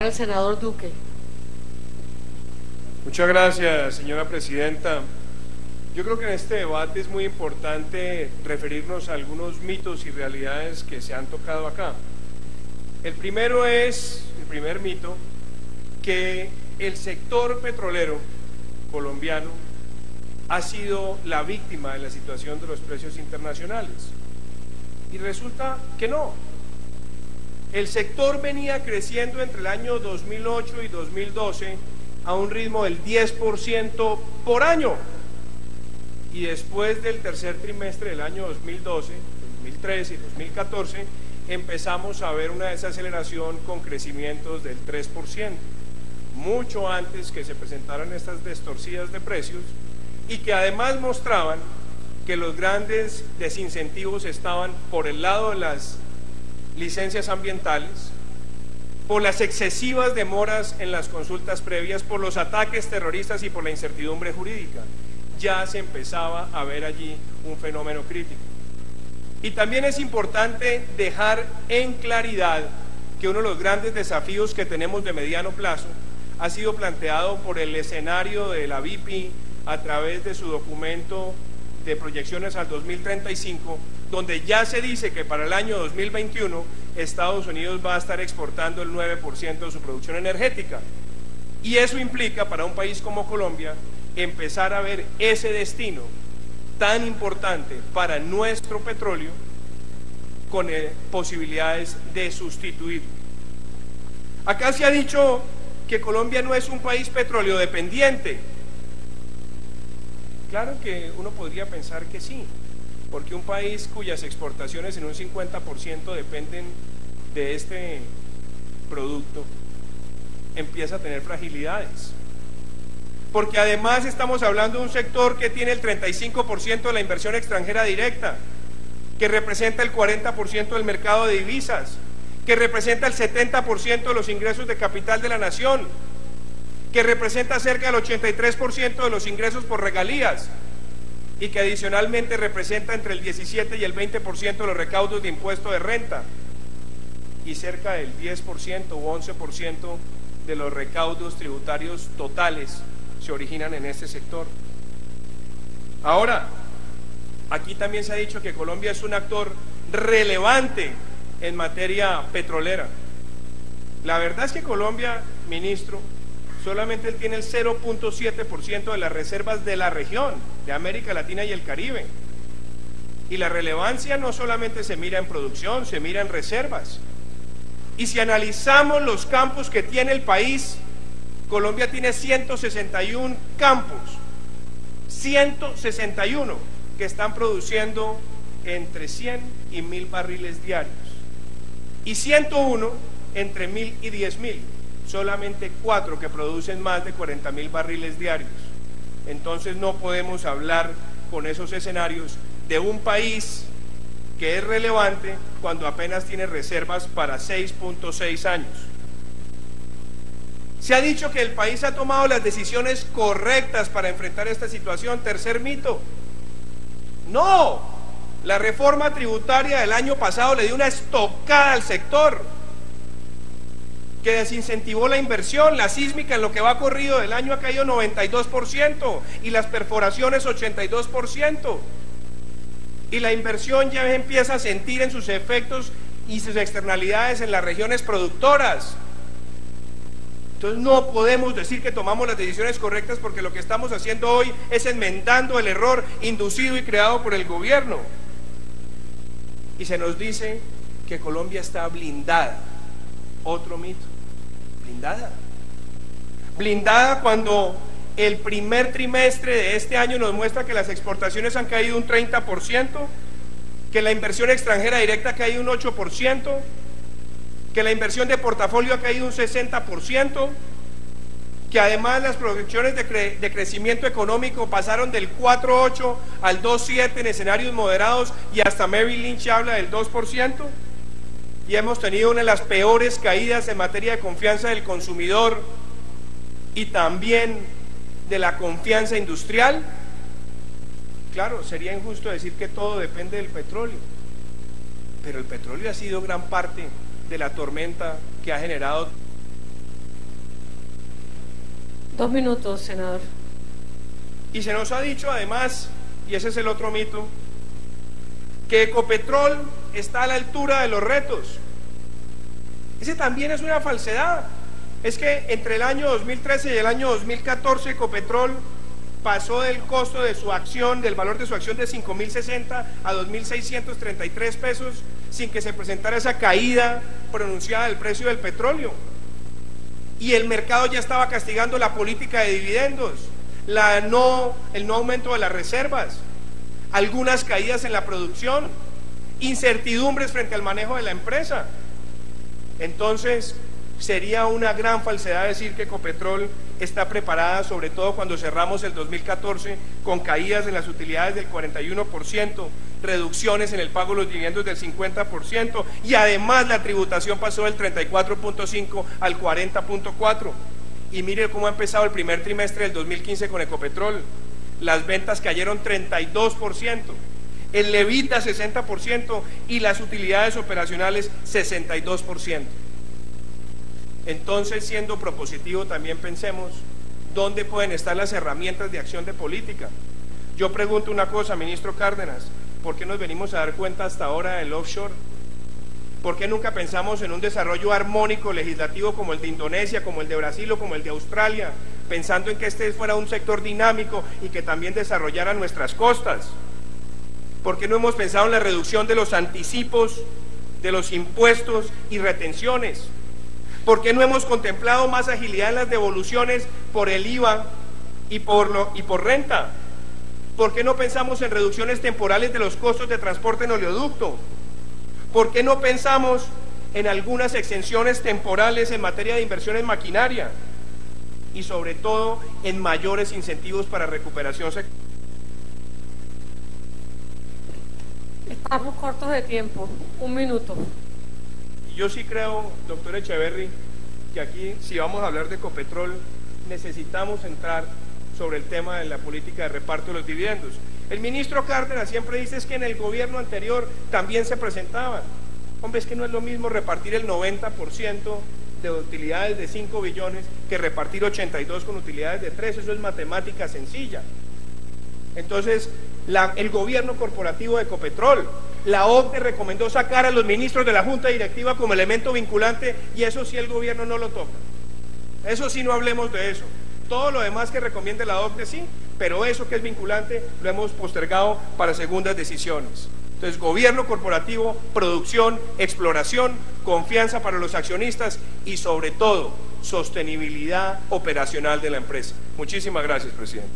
El senador Duque. Muchas gracias, señora presidenta. Yo creo que en este debate es muy importante referirnos a algunos mitos y realidades que se han tocado acá. El primer mito, que el sector petrolero colombiano ha sido la víctima de la situación de los precios internacionales. Y resulta que no. El sector venía creciendo entre el año 2008 y 2012 a un ritmo del 10% por año. Y después del tercer trimestre del año 2012, 2013 y 2014, empezamos a ver una desaceleración con crecimientos del 3%, mucho antes que se presentaran estas distorsiones de precios, y que además mostraban que los grandes desincentivos estaban por el lado de las licencias ambientales, por las excesivas demoras en las consultas previas, por los ataques terroristas y por la incertidumbre jurídica. Ya se empezaba a ver allí un fenómeno crítico. Y también es importante dejar en claridad que uno de los grandes desafíos que tenemos de mediano plazo ha sido planteado por el escenario de la BP a través de su documento de proyecciones al 2035, donde ya se dice que para el año 2021 Estados Unidos va a estar exportando el 9% de su producción energética. Y eso implica para un país como Colombia empezar a ver ese destino tan importante para nuestro petróleo con posibilidades de sustituirlo. Acá se ha dicho que Colombia no es un país petróleo dependiente. Claro que uno podría pensar que sí, porque un país cuyas exportaciones en un 50% dependen de este producto empieza a tener fragilidades. Porque además estamos hablando de un sector que tiene el 35% de la inversión extranjera directa, que representa el 40% del mercado de divisas, que representa el 70% de los ingresos de capital de la nación, que representa cerca del 83% de los ingresos por regalías y que adicionalmente representa entre el 17 y el 20% de los recaudos de impuesto de renta y cerca del 10% u 11% de los recaudos tributarios totales se originan en este sector. Ahora, aquí también se ha dicho que Colombia es un actor relevante en materia petrolera. La verdad es que Colombia, ministro, solamente tiene el 0.7% de las reservas de la región, de América Latina y el Caribe. Y la relevancia no solamente se mira en producción, se mira en reservas. Y si analizamos los campos que tiene el país, Colombia tiene 161 campos, 161 que están produciendo entre 100 y 1000 barriles diarios. Y 101 entre 1000 y 10.000. Solamente 4 que producen más de 40.000 barriles diarios. Entonces no podemos hablar con esos escenarios de un país que es relevante cuando apenas tiene reservas para 6.6 años. Se ha dicho que el país ha tomado las decisiones correctas para enfrentar esta situación. Tercer mito. No, la reforma tributaria del año pasado le dio una estocada al sector, que desincentivó la inversión. La sísmica en lo que va corrido del año ha caído 92% y las perforaciones 82%. Y la inversión ya empieza a sentir en sus efectos y sus externalidades en las regiones productoras. Entonces no podemos decir que tomamos las decisiones correctas, porque lo que estamos haciendo hoy es enmendando el error inducido y creado por el gobierno. Y se nos dice que Colombia está blindada. Otro mito. Blindada. Blindada cuando el primer trimestre de este año nos muestra que las exportaciones han caído un 30%, que la inversión extranjera directa ha caído un 8%, que la inversión de portafolio ha caído un 60%, que además las proyecciones de crecimiento económico pasaron del 4.8 al 2.7 en escenarios moderados, y hasta Merrill Lynch habla del 2%. Y hemos tenido una de las peores caídas en materia de confianza del consumidor y también de la confianza industrial. Claro, sería injusto decir que todo depende del petróleo, pero el petróleo ha sido gran parte de la tormenta que ha generado 2 minutos, senador. Y se nos ha dicho además, y ese es el otro mito, que Ecopetrol está a la altura de los retos. Ese también es una falsedad. Es que entre el año 2013 y el año 2014 Ecopetrol pasó del costo de su acción, del valor de su acción de 5.060 a 2.633 pesos sin que se presentara esa caída pronunciada del precio del petróleo. Y el mercado ya estaba castigando la política de dividendos, el no aumento de las reservas, algunas caídas en la producción, incertidumbres frente al manejo de la empresa. Entonces, sería una gran falsedad decir que Ecopetrol está preparada, sobre todo cuando cerramos el 2014 con caídas en las utilidades del 41%, reducciones en el pago de los dividendos del 50% y además la tributación pasó del 34.5 al 40.4. Y mire cómo ha empezado el primer trimestre del 2015 con Ecopetrol. Las ventas cayeron 32%, el EBITDA 60% y las utilidades operacionales 62%. Entonces, siendo propositivo, también pensemos dónde pueden estar las herramientas de acción de política. Yo pregunto una cosa, ministro Cárdenas, ¿por qué nos venimos a dar cuenta hasta ahora del offshore? ¿Por qué nunca pensamos en un desarrollo armónico legislativo como el de Indonesia, como el de Brasil o como el de Australia, pensando en que este fuera un sector dinámico y que también desarrollara nuestras costas? ¿Por qué no hemos pensado en la reducción de los anticipos, de los impuestos y retenciones? ¿Por qué no hemos contemplado más agilidad en las devoluciones por el IVA y por renta? ¿Por qué no pensamos en reducciones temporales de los costos de transporte en oleoducto? ¿Por qué no pensamos en algunas exenciones temporales en materia de inversión en maquinaria? Y sobre todo en mayores incentivos para recuperación sectorial. Estamos cortos de tiempo. 1 minuto. Yo sí creo, doctor Echeverry, que aquí, si vamos a hablar de Ecopetrol, necesitamos entrar sobre el tema de la política de reparto de los dividendos. El ministro Cárdenas siempre dice es que en el gobierno anterior también se presentaban. Hombre, es que no es lo mismo repartir el 90% de utilidades de 5 billones que repartir 82 con utilidades de 3, eso es matemática sencilla. Entonces, el gobierno corporativo de Ecopetrol, la OCDE recomendó sacar a los ministros de la Junta Directiva como elemento vinculante y eso sí el gobierno no lo toca. Eso sí, no hablemos de eso. Todo lo demás que recomiende la OCDE sí, pero eso que es vinculante lo hemos postergado para segundas decisiones. Entonces, gobierno corporativo, producción, exploración, confianza para los accionistas y sobre todo, sostenibilidad operacional de la empresa. Muchísimas gracias, presidente.